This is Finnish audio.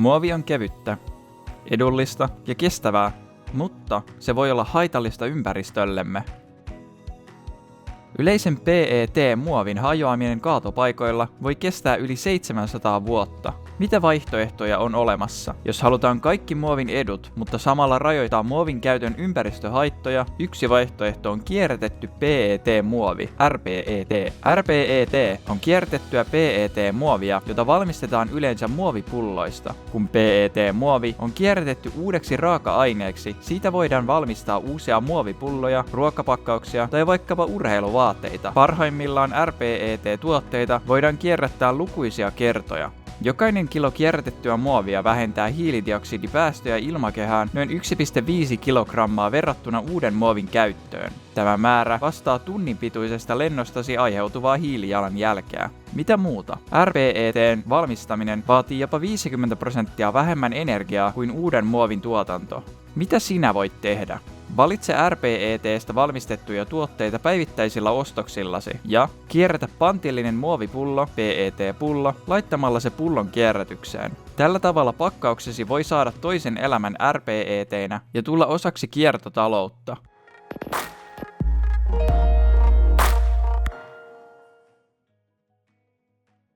Muovi on kevyttä, edullista ja kestävää, mutta se voi olla haitallista ympäristöllemme. Yleisen PET-muovin hajoaminen kaatopaikoilla voi kestää yli 700 vuotta. Mitä vaihtoehtoja on olemassa? Jos halutaan kaikki muovin edut, mutta samalla rajoittaa muovin käytön ympäristöhaittoja, yksi vaihtoehto on kierrätetty PET-muovi, RPET. RPET on kierrätettyä PET-muovia, jota valmistetaan yleensä muovipulloista. Kun PET-muovi on kierrätetty uudeksi raaka-aineeksi, siitä voidaan valmistaa uusia muovipulloja, ruokapakkauksia tai vaikkapa urheiluvaatteita. Parhaimmillaan RPET-tuotteita voidaan kierrättää lukuisia kertoja. Jokainen kilo kierrätettyä muovia vähentää hiilidioksidipäästöjä ilmakehään noin 1,5 kilogrammaa verrattuna uuden muovin käyttöön. Tämä määrä vastaa tunnin pituisesta lennostasi aiheutuvaa hiilijalanjälkeä. Mitä muuta? RPET:n valmistaminen vaatii jopa 50% vähemmän energiaa kuin uuden muovin tuotanto. Mitä sinä voit tehdä? Valitse RPET:stä valmistettuja tuotteita päivittäisillä ostoksillasi ja kierrätä pantillinen muovipullo, PET-pullo, laittamalla se pullon kierrätykseen. Tällä tavalla pakkauksesi voi saada toisen elämän RPET:nä ja tulla osaksi kiertotaloutta.